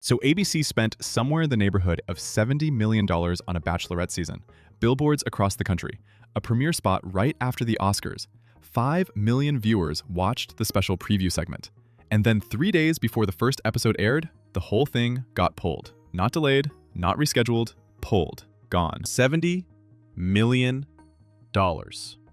So ABC spent somewhere in the neighborhood of $70 million on a Bachelorette season, billboards across the country, a premiere spot right after the Oscars. 5 million viewers watched the special preview segment. And then 3 days before the first episode aired, the whole thing got pulled. Not delayed, not rescheduled, pulled, gone. $70 million.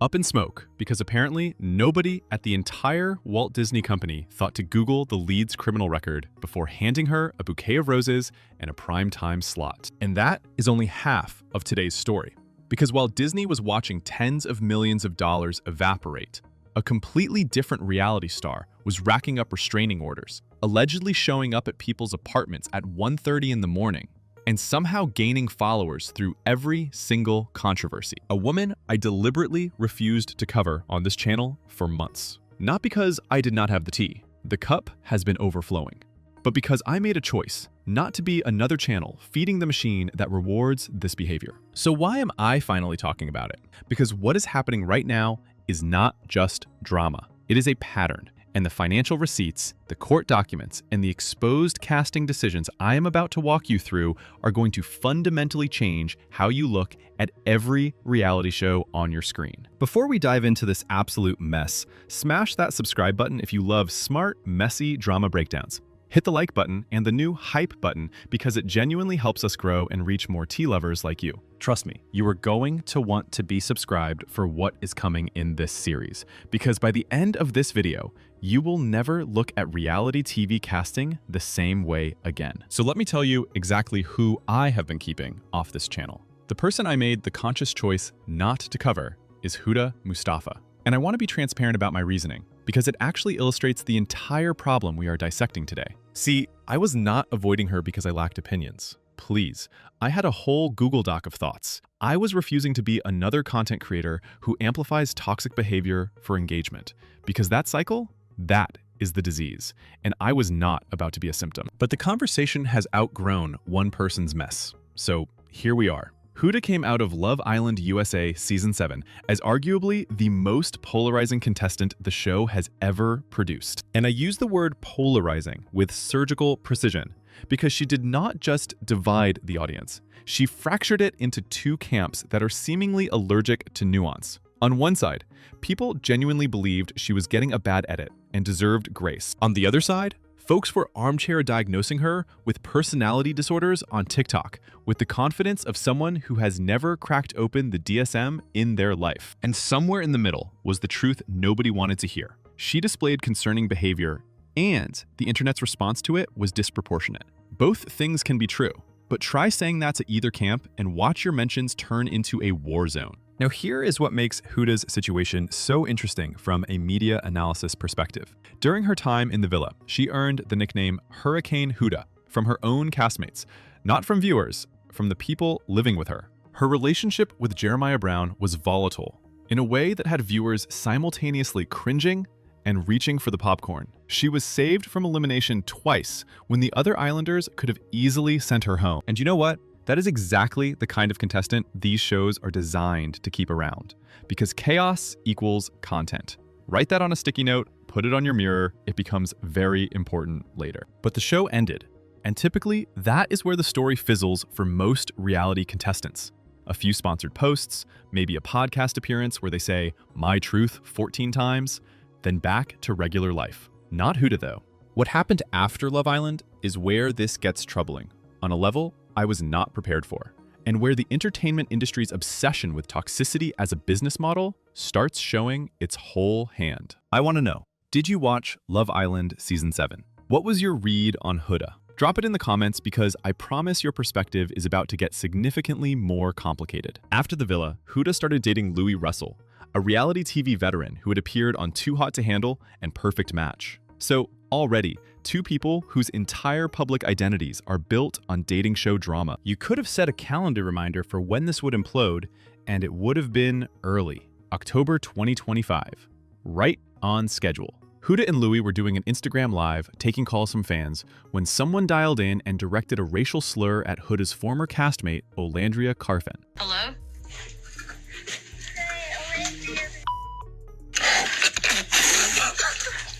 Up in smoke, because apparently nobody at the entire Walt Disney Company thought to Google the lead's criminal record before handing her a bouquet of roses and a primetime slot. And that is only half of today's story. Because while Disney was watching tens of millions of dollars evaporate, a completely different reality star was racking up restraining orders, allegedly showing up at people's apartments at 1:30 in the morning, and somehow gaining followers through every single controversy. A woman I deliberately refused to cover on this channel for months. Not because I did not have the tea, the cup has been overflowing, but because I made a choice not to be another channel feeding the machine that rewards this behavior. So why am I finally talking about it? Because what is happening right now is not just drama. It is a pattern. And the financial receipts, the court documents, and the exposed casting decisions I am about to walk you through are going to fundamentally change how you look at every reality show on your screen. Before we dive into this absolute mess, smash that subscribe button if you love smart, messy drama breakdowns. Hit the like button and the new hype button because it genuinely helps us grow and reach more tea lovers like you. Trust me, you are going to want to be subscribed for what is coming in this series, because by the end of this video, you will never look at reality TV casting the same way again. So let me tell you exactly who I have been keeping off this channel. The person I made the conscious choice not to cover is Huda Mustafa. And I want to be transparent about my reasoning, because it actually illustrates the entire problem we are dissecting today. See, I was not avoiding her because I lacked opinions. Please, I had a whole Google Doc of thoughts. I was refusing to be another content creator who amplifies toxic behavior for engagement, because that cycle, that is the disease, and I was not about to be a symptom. But the conversation has outgrown one person's mess. So here we are. Huda came out of Love Island USA Season 7 as arguably the most polarizing contestant the show has ever produced. And I use the word polarizing with surgical precision because she did not just divide the audience. She fractured it into two camps that are seemingly allergic to nuance. On one side, people genuinely believed she was getting a bad edit and deserved grace. On the other side, folks were armchair diagnosing her with personality disorders on TikTok with the confidence of someone who has never cracked open the DSM in their life. And somewhere in the middle was the truth nobody wanted to hear. She displayed concerning behavior, and the internet's response to it was disproportionate. Both things can be true, but try saying that to either camp and watch your mentions turn into a war zone. Now here is what makes Huda's situation so interesting from a media analysis perspective. During her time in the villa, she earned the nickname Hurricane Huda from her own castmates, not from viewers, from the people living with her. Her relationship with Jeremiah Brown was volatile, in a way that had viewers simultaneously cringing and reaching for the popcorn. She was saved from elimination twice when the other Islanders could have easily sent her home. And you know what? That is exactly the kind of contestant these shows are designed to keep around, because chaos equals content. Write that on a sticky note, put it on your mirror, it becomes very important later. But the show ended, and typically that is where the story fizzles for most reality contestants. A few sponsored posts, maybe a podcast appearance where they say, "My truth" 14 times, then back to regular life. Not Huda though. What happened after Love Island is where this gets troubling, on a level I was not prepared for, and where the entertainment industry's obsession with toxicity as a business model starts showing its whole hand. I want to know, did you watch Love Island Season 7? What was your read on Huda? Drop it in the comments because I promise your perspective is about to get significantly more complicated. After the villa, Huda started dating Louis Russell, a reality TV veteran who had appeared on Too Hot to Handle and Perfect Match. So already, two people whose entire public identities are built on dating show drama. You could have set a calendar reminder for when this would implode, and it would have been early, October 2025, right on schedule. Huda and Louis were doing an Instagram live, taking calls from fans, when someone dialed in and directed a racial slur at Huda's former castmate, Olandria Carfen. Hello?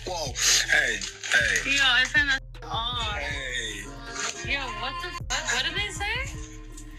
Whoa, hey. Yo, I turned that off. Hey. What did they say?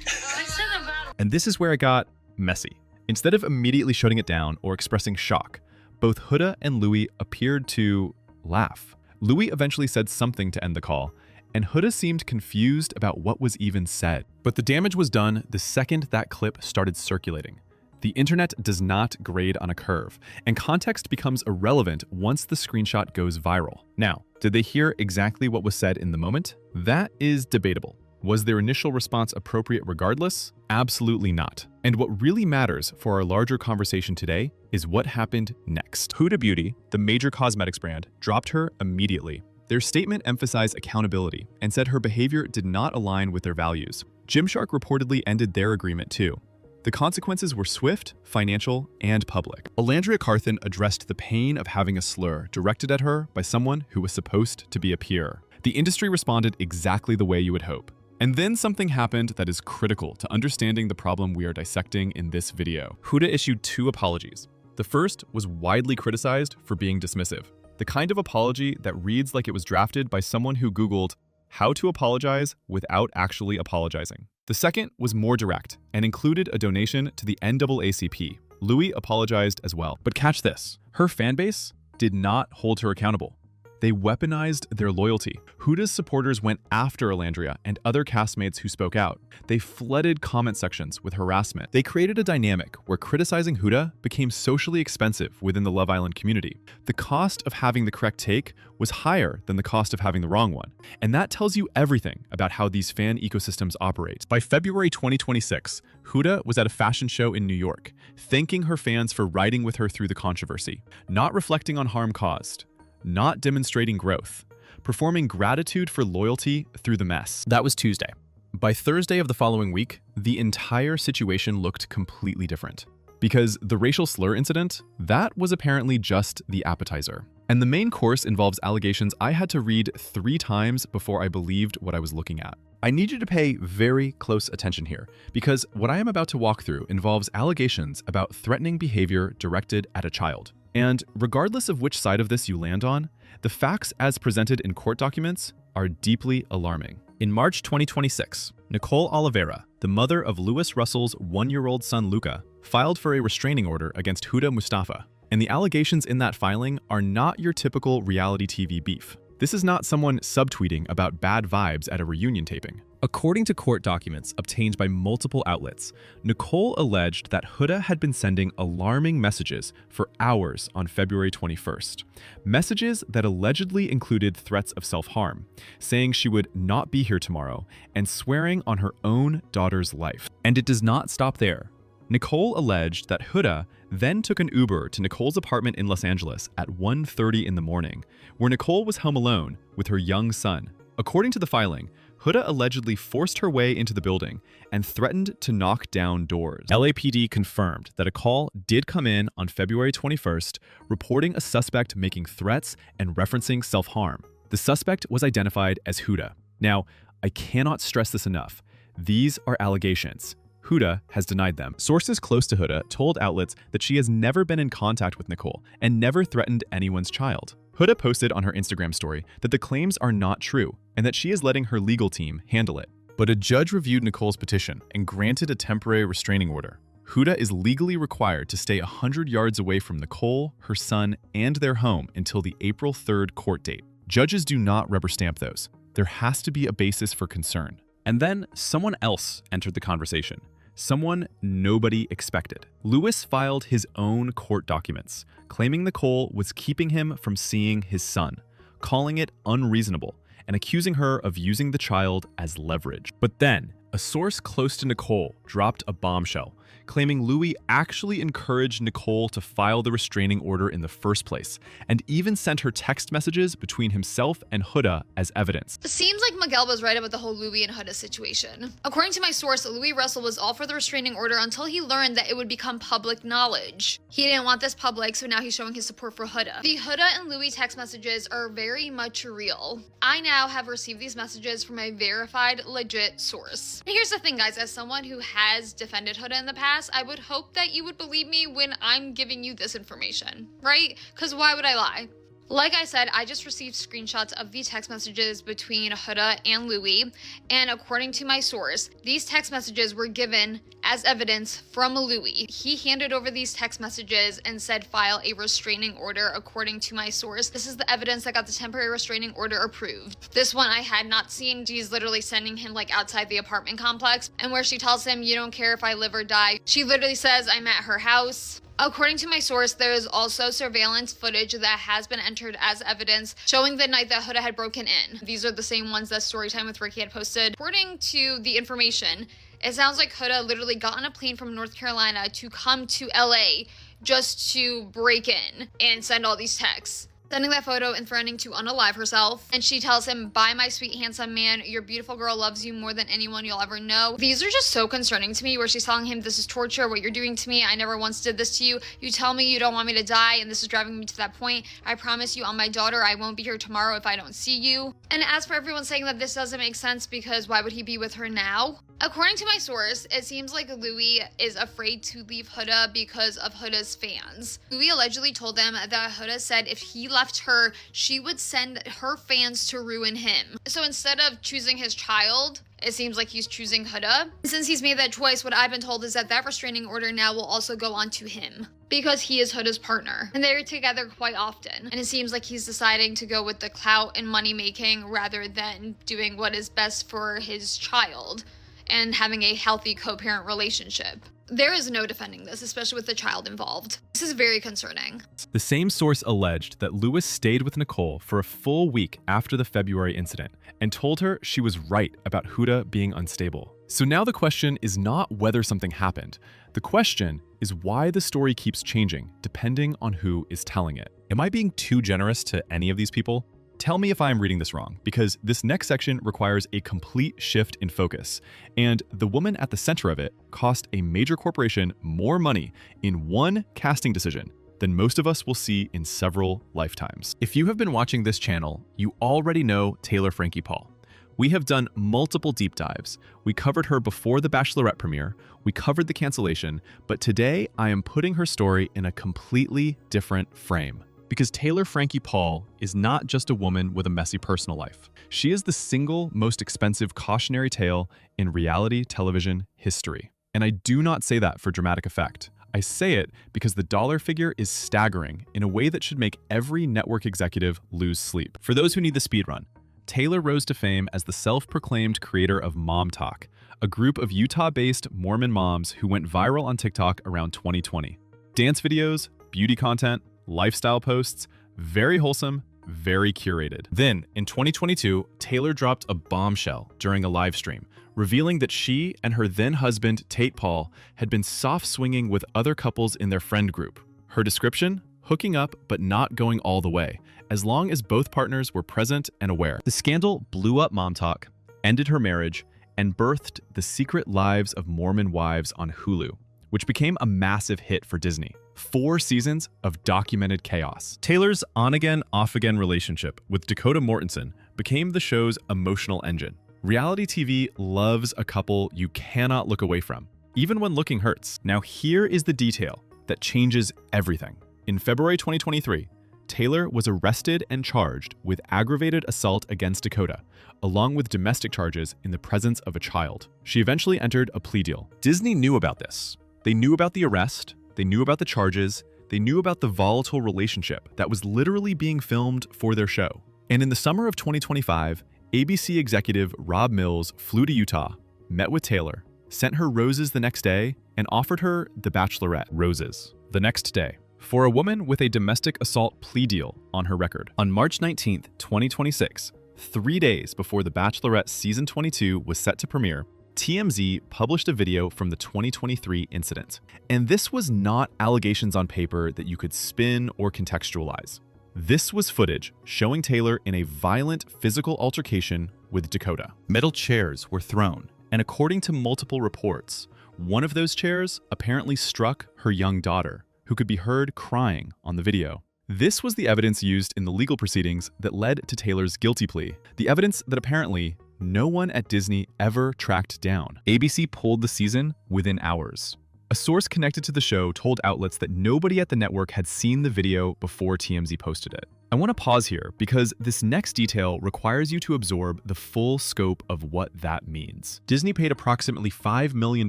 They said about. And this is where it got messy. Instead of immediately shutting it down or expressing shock, both Huda and Louis appeared to laugh. Louis eventually said something to end the call, and Huda seemed confused about what was even said. But the damage was done the second that clip started circulating. The internet does not grade on a curve, and context becomes irrelevant once the screenshot goes viral. Now, did they hear exactly what was said in the moment? That is debatable. Was their initial response appropriate regardless? Absolutely not. And what really matters for our larger conversation today is what happened next. Huda Beauty, the major cosmetics brand, dropped her immediately. Their statement emphasized accountability and said her behavior did not align with their values. Gymshark reportedly ended their agreement too. The consequences were swift, financial, and public. Alandria Carthen addressed the pain of having a slur directed at her by someone who was supposed to be a peer. The industry responded exactly the way you would hope. And then something happened that is critical to understanding the problem we are dissecting in this video. Huda issued 2 apologies. The first was widely criticized for being dismissive. The kind of apology that reads like it was drafted by someone who Googled how to apologize without actually apologizing. The second was more direct and included a donation to the NAACP. Louis apologized as well. But catch this, her fanbase did not hold her accountable. They weaponized their loyalty. Huda's supporters went after Alandria and other castmates who spoke out. They flooded comment sections with harassment. They created a dynamic where criticizing Huda became socially expensive within the Love Island community. The cost of having the correct take was higher than the cost of having the wrong one. And that tells you everything about how these fan ecosystems operate. By February 2026, Huda was at a fashion show in New York, thanking her fans for riding with her through the controversy, not reflecting on harm caused, not demonstrating growth, performing gratitude for loyalty through the mess. That was Tuesday. By Thursday of the following week, the entire situation looked completely different. Because the racial slur incident, that was apparently just the appetizer. And the main course involves allegations I had to read 3 times before I believed what I was looking at. I need you to pay very close attention here, because what I am about to walk through involves allegations about threatening behavior directed at a child. And regardless of which side of this you land on, the facts as presented in court documents are deeply alarming. In March 2026, Nicole Olivera, the mother of Louis Russell's 1-year-old son Luca, filed for a restraining order against Huda Mustafa. And the allegations in that filing are not your typical reality TV beef. This is not someone subtweeting about bad vibes at a reunion taping. According to court documents obtained by multiple outlets, Nicole alleged that Huda had been sending alarming messages for hours on February 21st. Messages that allegedly included threats of self-harm, saying she would not be here tomorrow, and swearing on her own daughter's life. And it does not stop there. Nicole alleged that Huda then took an Uber to Nicole's apartment in Los Angeles at 1:30 in the morning, where Nicole was home alone with her young son. According to the filing, Huda allegedly forced her way into the building and threatened to knock down doors. LAPD confirmed that a call did come in on February 21st, reporting a suspect making threats and referencing self-harm. The suspect was identified as Huda. Now, I cannot stress this enough. These are allegations. Huda has denied them. Sources close to Huda told outlets that she has never been in contact with Nicole and never threatened anyone's child. Huda posted on her Instagram story that the claims are not true and that she is letting her legal team handle it. But a judge reviewed Nicole's petition and granted a temporary restraining order. Huda is legally required to stay 100 yards away from Nicole, her son, and their home until the April 3rd court date. Judges do not rubber stamp those. There has to be a basis for concern. And then someone else entered the conversation. Someone nobody expected. Louis filed his own court documents, claiming Nicole was keeping him from seeing his son, calling it unreasonable, and accusing her of using the child as leverage. But then, a source close to Nicole dropped a bombshell, claiming Louis actually encouraged Nicole to file the restraining order in the first place, and even sent her text messages between himself and Huda as evidence. It seems like Miguel was right about the whole Louis and Huda situation. According to my source, Louis Russell was all for the restraining order until he learned that it would become public knowledge. He didn't want this public, so now he's showing his support for Huda. The Huda and Louis text messages are very much real. I now have received these messages from a verified, legit source. And here's the thing, guys, as someone who has defended Huda in the past, I would hope that you would believe me when I'm giving you this information, right? Because why would I lie? Like I said, I just received screenshots of the text messages between Huda and Louis, and according to my source, these text messages were given as evidence from Louis. He handed over these text messages and said file a restraining order according to my source. This is the evidence that got the temporary restraining order approved. This one I had not seen. She's literally sending him like outside the apartment complex, and where she tells him, you don't care if I live or die. She literally says, I'm at her house. According to my source, there is also surveillance footage that has been entered as evidence showing the night that Huda had broken in. These are the same ones that Storytime with Ricky had posted. According to the information, it sounds like Huda literally got on a plane from North Carolina to come to LA just to break in and send all these texts, sending that photo and threatening to unalive herself. And she tells him, bye my sweet handsome man, your beautiful girl loves you more than anyone you'll ever know. These are just so concerning to me, where she's telling him, this is torture, what you're doing to me, I never once did this to you. You tell me you don't want me to die, and this is driving me to that point. I promise you on my daughter, I won't be here tomorrow if I don't see you. And as for everyone saying that this doesn't make sense because why would he be with her now? According to my source, it seems like Louis is afraid to leave Huda because of Huda's fans. Louis allegedly told them that Huda said if he left her, she would send her fans to ruin him. So instead of choosing his child, it seems like he's choosing Huda. Since he's made that choice, what I've been told is that that restraining order now will also go on to him because he is Huda's partner and they're together quite often. And it seems like he's deciding to go with the clout and money making rather than doing what is best for his child and having a healthy co-parent relationship. There is no defending this, especially with the child involved. This is very concerning. The same source alleged that Lewis stayed with Nicole for a full week after the February incident and told her she was right about Huda being unstable. So now the question is not whether something happened. The question is why the story keeps changing depending on who is telling it. Am I being too generous to any of these people? Tell me if I'm reading this wrong, because this next section requires a complete shift in focus, and the woman at the center of it cost a major corporation more money in one casting decision than most of us will see in several lifetimes. If you have been watching this channel, you already know Taylor Frankie Paul. We have done multiple deep dives. We covered her before the Bachelorette premiere, we covered the cancellation, but today I am putting her story in a completely different frame. Because Taylor Frankie Paul is not just a woman with a messy personal life. She is the single most expensive cautionary tale in reality television history. And I do not say that for dramatic effect. I say it because the dollar figure is staggering in a way that should make every network executive lose sleep. For those who need the speed run, Taylor rose to fame as the self-proclaimed creator of Mom Talk, a group of Utah-based Mormon moms who went viral on TikTok around 2020. Dance videos, beauty content, lifestyle posts, very wholesome, very curated. Then, in 2022, Taylor dropped a bombshell during a live stream, revealing that she and her then-husband, Tate Paul, had been soft-swinging with other couples in their friend group. Her description? Hooking up, but not going all the way, as long as both partners were present and aware. The scandal blew up Mom Talk, ended her marriage, and birthed The Secret Lives of Mormon Wives on Hulu, which became a massive hit for Disney. 4 seasons of documented chaos. Taylor's on-again, off-again relationship with Dakota Mortensen became the show's emotional engine. Reality TV loves a couple you cannot look away from, even when looking hurts. Now here is the detail that changes everything. In February 2023, Taylor was arrested and charged with aggravated assault against Dakota, along with domestic charges in the presence of a child. She eventually entered a plea deal. Disney knew about this. They knew about the arrest, they knew about the charges, they knew about the volatile relationship that was literally being filmed for their show. And in the summer of 2025, ABC executive Rob Mills flew to Utah, met with Taylor, sent her roses the next day, and offered her the Bachelorette roses the next day for a woman with a domestic assault plea deal on her record. On March 19th, 2026, 3 days before The Bachelorette Season 22 was set to premiere, TMZ published a video from the 2023 incident. And this was not allegations on paper that you could spin or contextualize. This was footage showing Taylor in a violent physical altercation with Dakota. Metal chairs were thrown, and according to multiple reports, one of those chairs apparently struck her young daughter, who could be heard crying on the video. This was the evidence used in the legal proceedings that led to Taylor's guilty plea. The evidence that apparently no one at Disney ever tracked down. ABC pulled the season within hours. A source connected to the show told outlets that nobody at the network had seen the video before TMZ posted it. I want to pause here because this next detail requires you to absorb the full scope of what that means. Disney paid approximately $5 million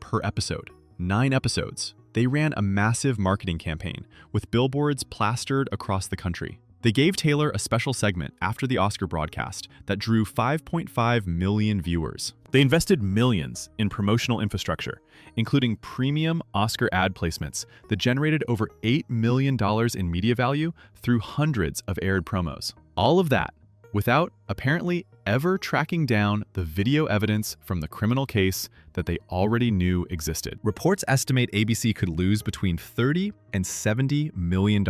per episode, 9 episodes. They ran a massive marketing campaign with billboards plastered across the country. They gave Taylor a special segment after the Oscar broadcast that drew 5.5 million viewers. They invested millions in promotional infrastructure, including premium Oscar ad placements that generated over $8 million in media value through hundreds of aired promos. All of that without apparently ever tracking down the video evidence from the criminal case that they already knew existed. Reports estimate ABC could lose between $30 and $70 million.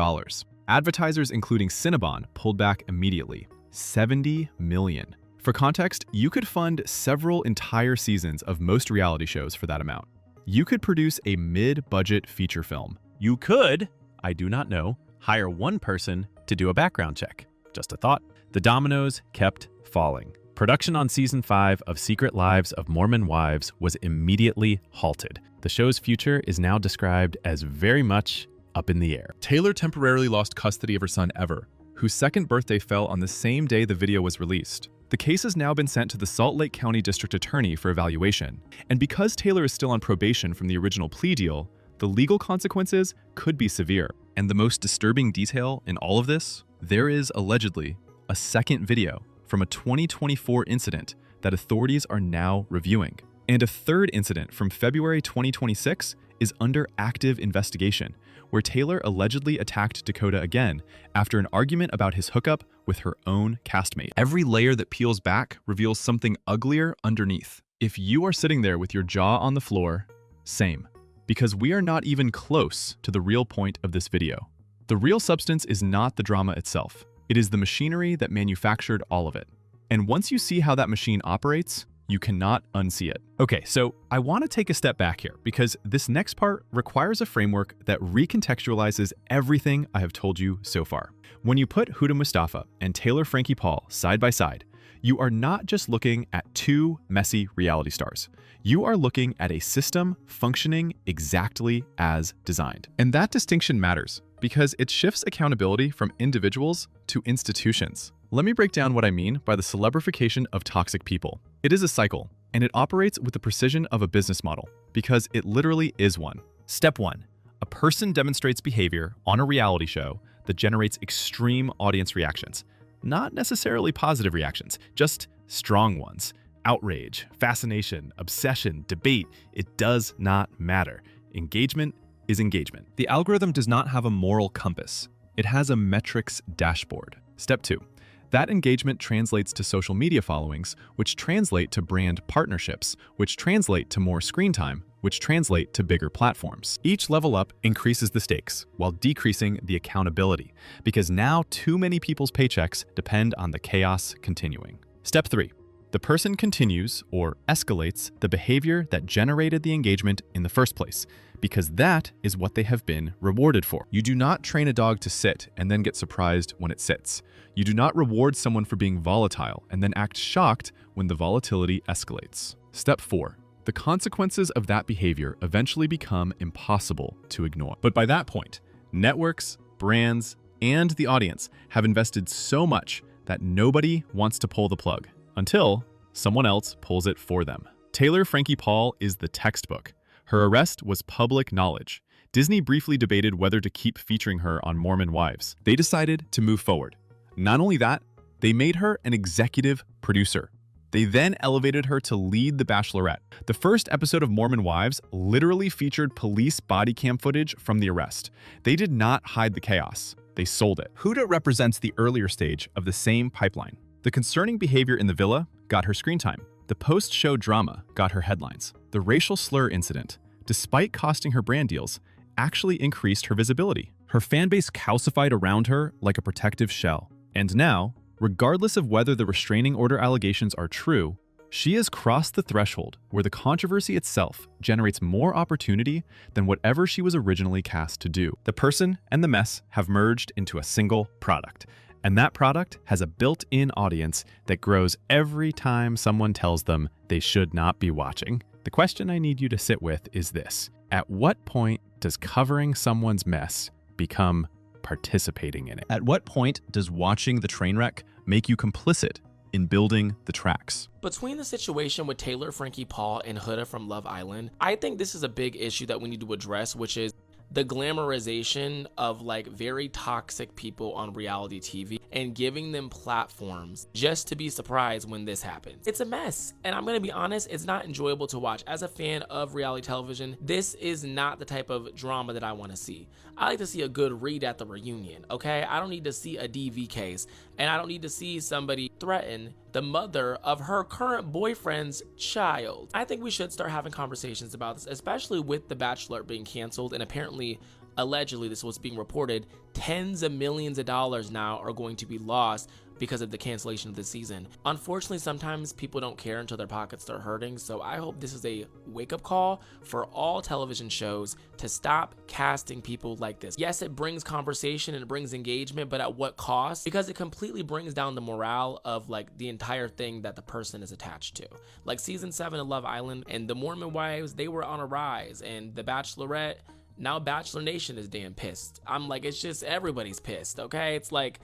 Advertisers including Cinnabon pulled back immediately. $70 million. For context, you could fund several entire seasons of most reality shows for that amount. You could produce a mid-budget feature film. You could, I do not know, hire one person to do a background check. Just a thought. The dominoes kept falling. Production on season 5 of Secret Lives of Mormon Wives was immediately halted. The show's future is now described as very much up in the air. Taylor temporarily lost custody of her son Ever, whose second birthday fell on the same day the video was released. The case has now been sent to the Salt Lake County District Attorney for evaluation. And because Taylor is still on probation from the original plea deal, the legal consequences could be severe. And the most disturbing detail in all of this, there is allegedly a second video from a 2024 incident that authorities are now reviewing. And a third incident from February 2026 is under active investigation, where Taylor allegedly attacked Dakota again after an argument about his hookup with her own castmate. Every layer that peels back reveals something uglier underneath. If you are sitting there with your jaw on the floor, same, because we are not even close to the real point of this video. The real substance is not the drama itself. It is the machinery that manufactured all of it. And once you see how that machine operates, you cannot unsee it. Okay, so I want to take a step back here because this next part requires a framework that recontextualizes everything I have told you so far. When you put Huda Mustafa and Taylor Frankie Paul side by side, you are not just looking at two messy reality stars. You are looking at a system functioning exactly as designed. And that distinction matters because it shifts accountability from individuals to institutions. Let me break down what I mean by the celebrification of toxic people. It is a cycle, and it operates with the precision of a business model because it literally is one. Step 1. A person demonstrates behavior on a reality show that generates extreme audience reactions. Not necessarily positive reactions, just strong ones. Outrage, fascination, obsession, debate, it does not matter. Engagement is engagement. The algorithm does not have a moral compass. It has a metrics dashboard. Step 2. That engagement translates to social media followings, which translate to brand partnerships, which translate to more screen time, which translate to bigger platforms. Each level up increases the stakes while decreasing the accountability, because now too many people's paychecks depend on the chaos continuing. Step 3. The person continues or escalates the behavior that generated the engagement in the first place, because that is what they have been rewarded for. You do not train a dog to sit and then get surprised when it sits. You do not reward someone for being volatile and then act shocked when the volatility escalates. Step 4. The consequences of that behavior eventually become impossible to ignore. But by that point, networks, brands, and the audience have invested so much that nobody wants to pull the plug until someone else pulls it for them. Taylor Frankie Paul is the textbook. Her arrest was public knowledge. Disney briefly debated whether to keep featuring her on Mormon Wives. They decided to move forward. Not only that, they made her an executive producer. They then elevated her to lead The Bachelorette. The first episode of Mormon Wives literally featured police body cam footage from the arrest. They did not hide the chaos. They sold it. Huda represents the earlier stage of the same pipeline. The concerning behavior in the villa got her screen time. The post-show drama got her headlines. The racial slur incident, despite costing her brand deals, actually increased her visibility. Her fan base calcified around her like a protective shell. And now, regardless of whether the restraining order allegations are true, she has crossed the threshold where the controversy itself generates more opportunity than whatever she was originally cast to do. The person and the mess have merged into a single product. And that product has a built-in audience that grows every time someone tells them they should not be watching. The question I need you to sit with is this: at what point does covering someone's mess become participating in it. At what point does watching the train wreck make you complicit in building the tracks? Between the situation with Taylor Frankie Paul and Huda from Love Island, I think this is a big issue that we need to address, which is the glamorization of like very toxic people on reality TV and giving them platforms just to be surprised when this happens. It's a mess. And I'm gonna be honest, it's not enjoyable to watch. As a fan of reality television, this is not the type of drama that I wanna see. I like to see a good read at the reunion, okay? I don't need to see a DV case, and I don't need to see somebody threaten the mother of her current boyfriend's child. I think we should start having conversations about this, especially with The Bachelor being canceled, and apparently, allegedly, this was being reported, tens of millions of dollars now are going to be lost because of the cancellation of the season. Unfortunately, sometimes people don't care until their pockets start hurting, so I hope this is a wake-up call for all television shows to stop casting people like this. Yes, it brings conversation and it brings engagement, but at what cost? Because it completely brings down the morale of like the entire thing that the person is attached to. Like season 7 of Love Island and the Mormon Wives, they were on a rise, and The Bachelorette, now Bachelor Nation is damn pissed. I'm like, it's just everybody's pissed, okay? It's like,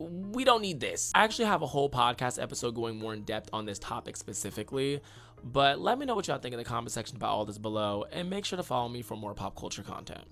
we don't need this. I actually have a whole podcast episode going more in depth on this topic specifically, but let me know what y'all think in the comment section about all this below, and make sure to follow me for more pop culture content.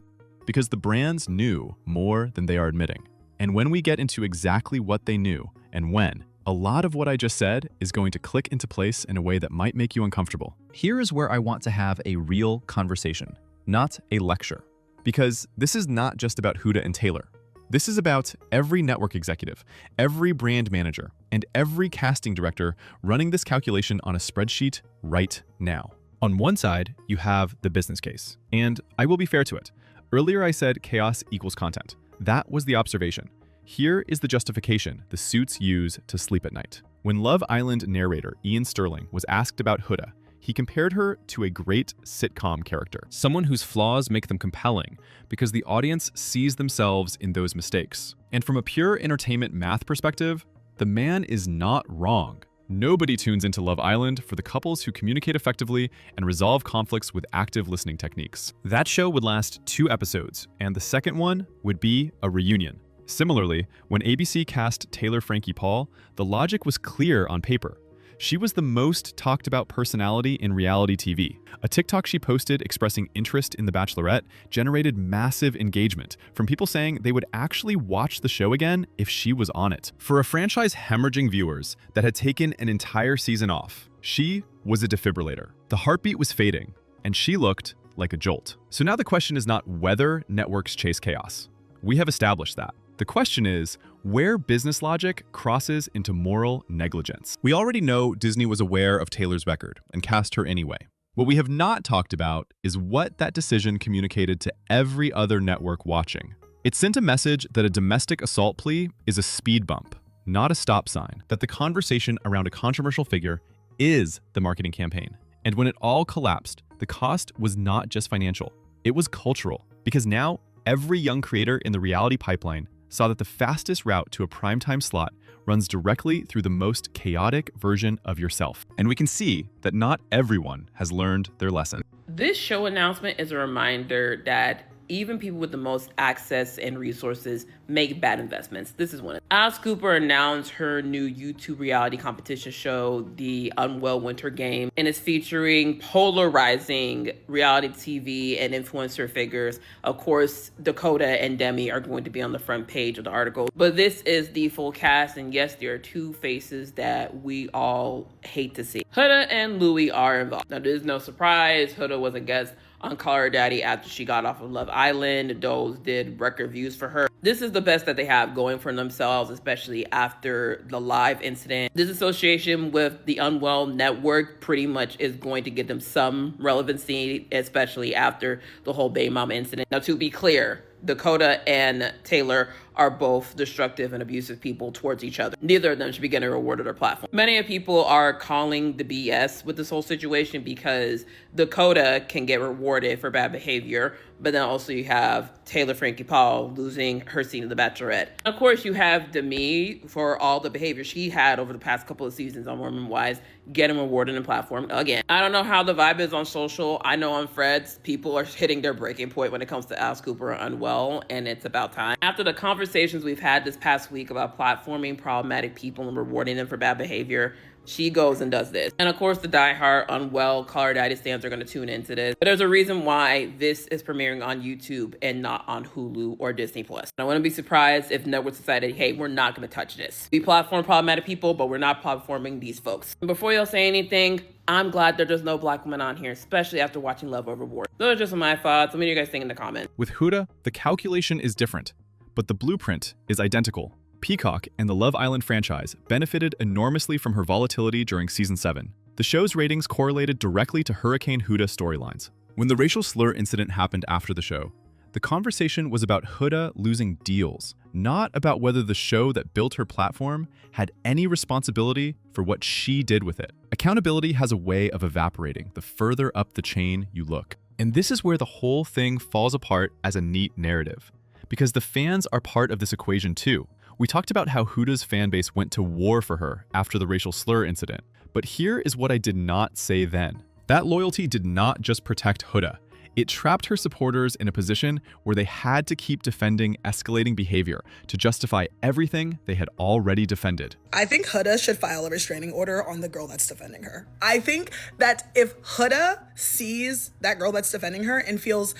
Because the brands knew more than they are admitting. And when we get into exactly what they knew and when, a lot of what I just said is going to click into place in a way that might make you uncomfortable. Here is where I want to have a real conversation, not a lecture. Because this is not just about Huda and Taylor. This is about every network executive, every brand manager, and every casting director running this calculation on a spreadsheet right now. On one side, you have the business case. And I will be fair to it. Earlier I said chaos equals content. That was the observation. Here is the justification the suits use to sleep at night. When Love Island narrator Ian Sterling was asked about Huda, he compared her to a great sitcom character, someone whose flaws make them compelling because the audience sees themselves in those mistakes. And from a pure entertainment math perspective, the man is not wrong. Nobody tunes into Love Island for the couples who communicate effectively and resolve conflicts with active listening techniques. That show would last 2 episodes, and the second one would be a reunion. Similarly, when ABC cast Taylor Frankie Paul, the logic was clear on paper. She was the most talked about personality in reality TV. A TikTok she posted expressing interest in The Bachelorette generated massive engagement from people saying they would actually watch the show again if she was on it. For a franchise hemorrhaging viewers that had taken an entire season off, she was a defibrillator. The heartbeat was fading, and she looked like a jolt. So now the question is not whether networks chase chaos. We have established that. The question is where business logic crosses into moral negligence. We already know Disney was aware of Taylor's record and cast her anyway. What we have not talked about is what that decision communicated to every other network watching. It sent a message that a domestic assault plea is a speed bump, not a stop sign, that the conversation around a controversial figure is the marketing campaign. And when it all collapsed, the cost was not just financial, it was cultural, because now every young creator in the reality pipeline saw that the fastest route to a primetime slot runs directly through the most chaotic version of yourself. And we can see that not everyone has learned their lesson. This show announcement is a reminder that even people with the most access and resources make bad investments. This is one. Alice Cooper announced her new YouTube reality competition show, The Unwell Winter Game, and it's featuring polarizing reality TV and influencer figures. Of course, Dakota and Demi are going to be on the front page of the article, but this is the full cast, and yes, there are 2 faces that we all hate to see. Huda and Louis are involved. Now, there's no surprise, Huda was a guest on Call Her Daddy after she got off of Love Island. Those did record views for her. This is the best that they have going for themselves, especially after the live incident. This association with the Unwell Network pretty much is going to give them some relevancy, especially after the whole Baby Mama incident. Now, to be clear, Dakota and Taylor are both destructive and abusive people towards each other. Neither of them should be getting rewarded or platform. Many people are calling the BS with this whole situation because Dakota can get rewarded for bad behavior, But then also you have Taylor Frankie Paul losing her seat in The Bachelorette. Of course, you have Demi for all the behavior she had over the past couple of seasons on Mormon Wives, getting rewarded in platform again. I don't know how the vibe is on social. I know on Threads, people are hitting their breaking point when it comes to Al Cooper unwell, and it's about time. After the conversations we've had this past week about platforming problematic people and rewarding them for bad behavior, she goes and does this. And of course, the diehard unwell Color Daddy stands are going to tune into this. But there's a reason why this is premiering on YouTube and not on Hulu or Disney Plus. I wouldn't be surprised if networks decided, hey, we're not going to touch this. We platform problematic people, but we're not platforming these folks. And before y'all say anything, I'm glad that there's no black women on here, especially after watching Love Over War. Those are just my thoughts. Let me know what you guys think in the comments. With Huda, the calculation is different, but the blueprint is identical. Peacock and the Love Island franchise benefited enormously from her volatility during Season 7. The show's ratings correlated directly to Hurricane Huda storylines. When the racial slur incident happened after the show, the conversation was about Huda losing deals, not about whether the show that built her platform had any responsibility for what she did with it. Accountability has a way of evaporating the further up the chain you look. And this is where the whole thing falls apart as a neat narrative, because the fans are part of this equation too. We talked about how Huda's fanbase went to war for her after the racial slur incident, but here is what I did not say then. That loyalty did not just protect Huda. It trapped her supporters in a position where they had to keep defending escalating behavior to justify everything they had already defended. I think Huda should file a restraining order on the girl that's defending her. I think that if Huda sees that girl that's defending her and feels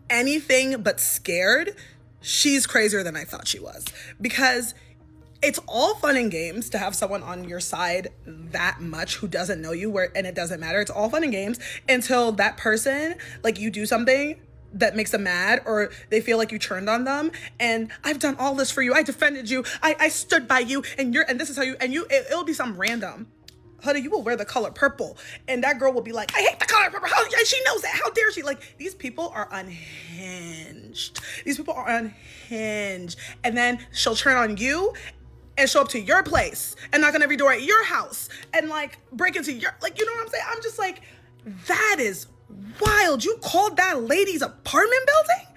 anything but scared, she's crazier than I thought she was. Because it's all fun and games to have someone on your side that much who doesn't know you, and it doesn't matter. It's all fun and games until that person, like, you do something that makes them mad or they feel like you turned on them. And I've done all this for you. I defended you. I stood by you, and this is how it'll be some random. Huda, you will wear the color purple. And that girl will be like, I hate the color purple. She knows that. How dare she? Like, these people are unhinged. These people are unhinged. And then she'll turn on you and show up to your place and knock on every door at your house and, like, break into your, like, you know what I'm saying? I'm just like, that is wild. You called that lady's apartment building?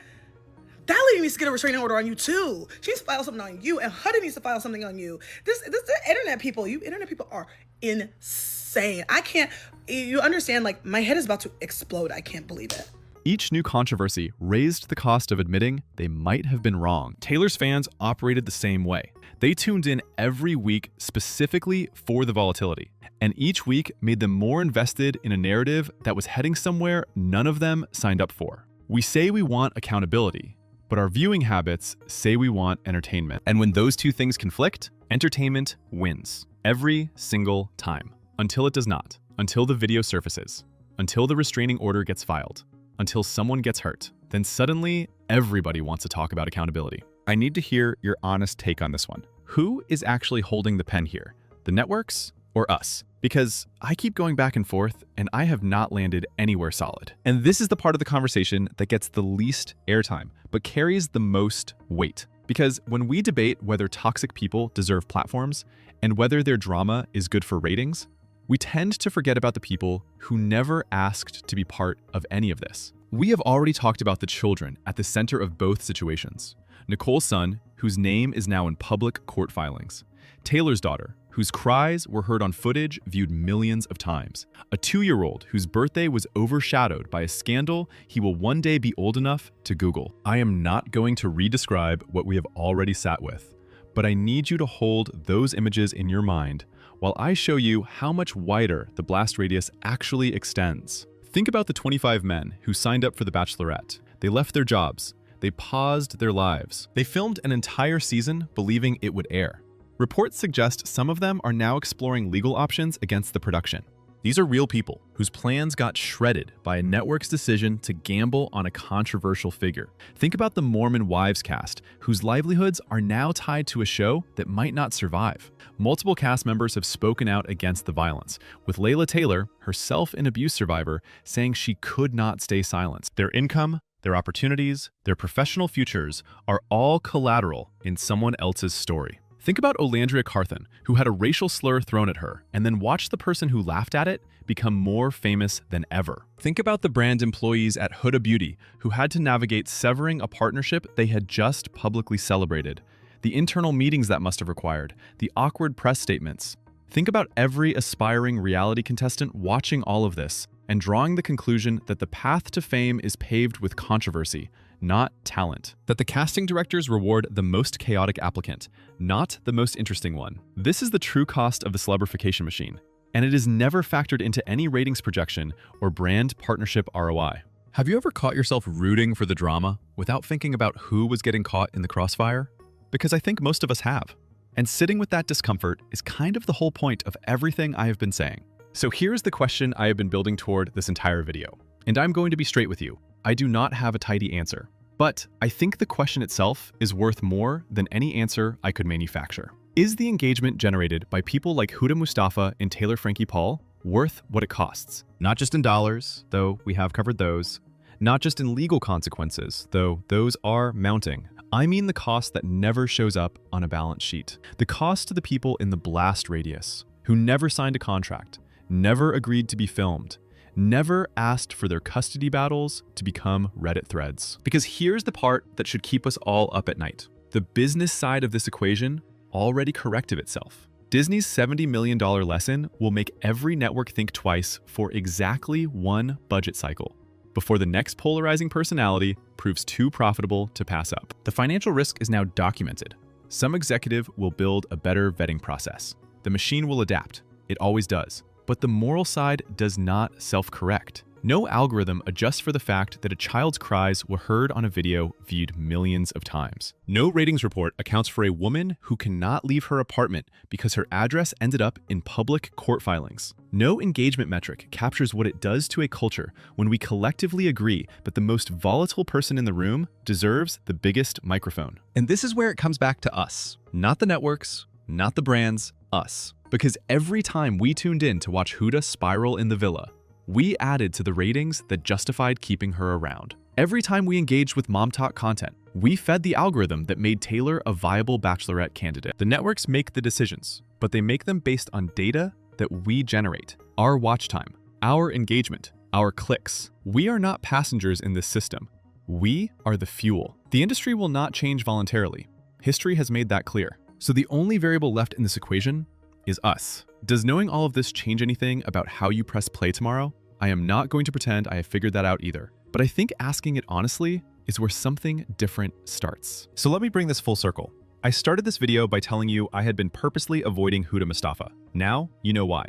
That lady needs to get a restraining order on you too. She needs to file something on you, and Huda needs to file something on you. The internet people, you internet people are insane. I can't, you understand, like, my head is about to explode. I can't believe it. Each new controversy raised the cost of admitting they might have been wrong. Taylor's fans operated the same way. They tuned in every week specifically for the volatility, and each week made them more invested in a narrative that was heading somewhere none of them signed up for. We say we want accountability, but our viewing habits say we want entertainment. And when those two things conflict, entertainment wins every single time. Until it does not. Until the video surfaces. Until the restraining order gets filed. Until someone gets hurt. Then suddenly, everybody wants to talk about accountability. I need to hear your honest take on this one. Who is actually holding the pen here? The networks or us? Because I keep going back and forth and I have not landed anywhere solid. And this is the part of the conversation that gets the least airtime, but carries the most weight. Because when we debate whether toxic people deserve platforms and whether their drama is good for ratings, we tend to forget about the people who never asked to be part of any of this. We have already talked about the children at the center of both situations. Nicole's son, whose name is now in public court filings. Taylor's daughter, whose cries were heard on footage viewed millions of times. A 2-year-old whose birthday was overshadowed by a scandal he will one day be old enough to Google. I am not going to re-describe what we have already sat with, but I need you to hold those images in your mind while I show you how much wider the blast radius actually extends. Think about the 25 men who signed up for The Bachelorette. They left their jobs. They paused their lives. They filmed an entire season believing it would air. Reports suggest some of them are now exploring legal options against the production. These are real people whose plans got shredded by a network's decision to gamble on a controversial figure. Think about the Mormon Wives cast, whose livelihoods are now tied to a show that might not survive. Multiple cast members have spoken out against the violence, with Layla Taylor, herself an abuse survivor, saying she could not stay silent. Their income, their opportunities, their professional futures are all collateral in someone else's story. Think about Olandria Carthan, who had a racial slur thrown at her, and then watched the person who laughed at it become more famous than ever. Think about the brand employees at Huda Beauty, who had to navigate severing a partnership they had just publicly celebrated. The internal meetings that must have required, the awkward press statements. Think about every aspiring reality contestant watching all of this and drawing the conclusion that the path to fame is paved with controversy, not talent. That the casting directors reward the most chaotic applicant, not the most interesting one. This is the true cost of the celebrification machine, and it is never factored into any ratings projection or brand partnership ROI. Have you ever caught yourself rooting for the drama without thinking about who was getting caught in the crossfire? Because I think most of us have. And sitting with that discomfort is kind of the whole point of everything I have been saying. So here's the question I have been building toward this entire video. And I'm going to be straight with you. I do not have a tidy answer. But I think the question itself is worth more than any answer I could manufacture. Is the engagement generated by people like Huda Mustafa and Taylor Frankie Paul worth what it costs? Not just in dollars, though we have covered those. Not just in legal consequences, though those are mounting. I mean the cost that never shows up on a balance sheet. The cost to the people in the blast radius, who never signed a contract, never agreed to be filmed, never asked for their custody battles to become Reddit threads. Because here's the part that should keep us all up at night. The business side of this equation already corrected itself. Disney's $70 million lesson will make every network think twice for exactly one budget cycle before the next polarizing personality proves too profitable to pass up. The financial risk is now documented. Some executive will build a better vetting process. The machine will adapt. It always does. But the moral side does not self-correct. No algorithm adjusts for the fact that a child's cries were heard on a video viewed millions of times. No ratings report accounts for a woman who cannot leave her apartment because her address ended up in public court filings. No engagement metric captures what it does to a culture when we collectively agree that the most volatile person in the room deserves the biggest microphone. And this is where it comes back to us. Not the networks, not the brands, us. Because every time we tuned in to watch Huda spiral in the villa, we added to the ratings that justified keeping her around. Every time we engaged with Mom Talk content, we fed the algorithm that made Taylor a viable Bachelorette candidate. The networks make the decisions, but they make them based on data that we generate. Our watch time, our engagement, our clicks. We are not passengers in this system. We are the fuel. The industry will not change voluntarily. History has made that clear. So the only variable left in this equation is us. Does knowing all of this change anything about how you press play tomorrow? I am not going to pretend I have figured that out either. But I think asking it honestly is where something different starts. So let me bring this full circle. I started this video by telling you I had been purposely avoiding Huda Mustafa. Now, you know why.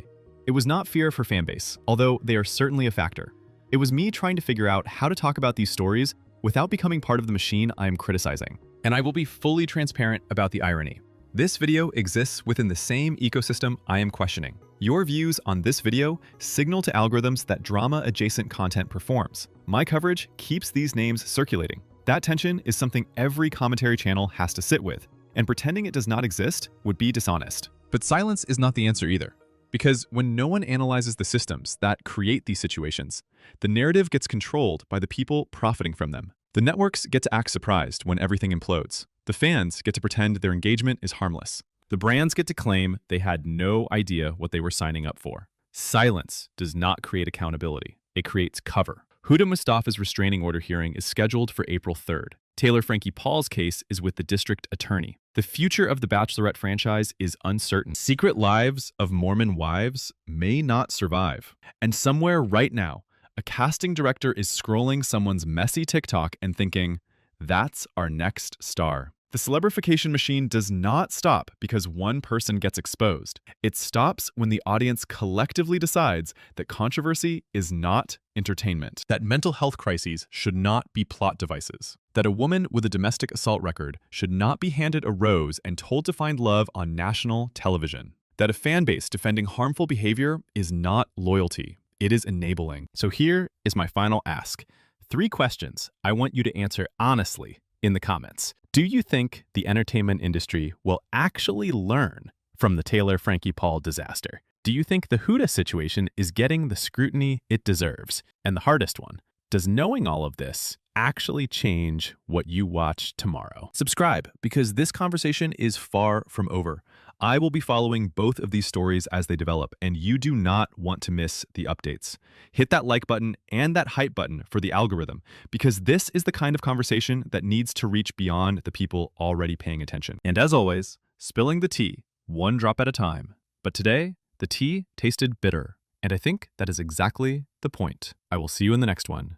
It was not fear of her fanbase, although they are certainly a factor. It was me trying to figure out how to talk about these stories without becoming part of the machine I am criticizing. And I will be fully transparent about the irony. This video exists within the same ecosystem I am questioning. Your views on this video signal to algorithms that drama-adjacent content performs. My coverage keeps these names circulating. That tension is something every commentary channel has to sit with, and pretending it does not exist would be dishonest. But silence is not the answer either. Because when no one analyzes the systems that create these situations, the narrative gets controlled by the people profiting from them. The networks get to act surprised when everything implodes. The fans get to pretend their engagement is harmless. The brands get to claim they had no idea what they were signing up for. Silence does not create accountability. It creates cover. Huda Mustafa's restraining order hearing is scheduled for April 3rd. Taylor Frankie Paul's case is with the district attorney. The future of the Bachelorette franchise is uncertain. Secret Lives of Mormon Wives may not survive. And somewhere right now, a casting director is scrolling someone's messy TikTok and thinking, that's our next star. The celebrification machine does not stop because one person gets exposed. It stops when the audience collectively decides that controversy is not entertainment, that mental health crises should not be plot devices, that a woman with a domestic assault record should not be handed a rose and told to find love on national television, that a fan base defending harmful behavior is not loyalty, it is enabling. So here is my final ask. 3 questions I want you to answer honestly in the comments. Do you think the entertainment industry will actually learn from the Taylor Frankie Paul disaster? Do you think the Huda situation is getting the scrutiny it deserves? And the hardest one, Does knowing all of this actually change what you watch tomorrow? Subscribe, because this conversation is far from over. I will be following both of these stories as they develop, and you do not want to miss the updates. Hit that like button and that hype button for the algorithm, because this is the kind of conversation that needs to reach beyond the people already paying attention. And as always, spilling the tea, one drop at a time. But today, the tea tasted bitter, and I think that is exactly the point. I will see you in the next one.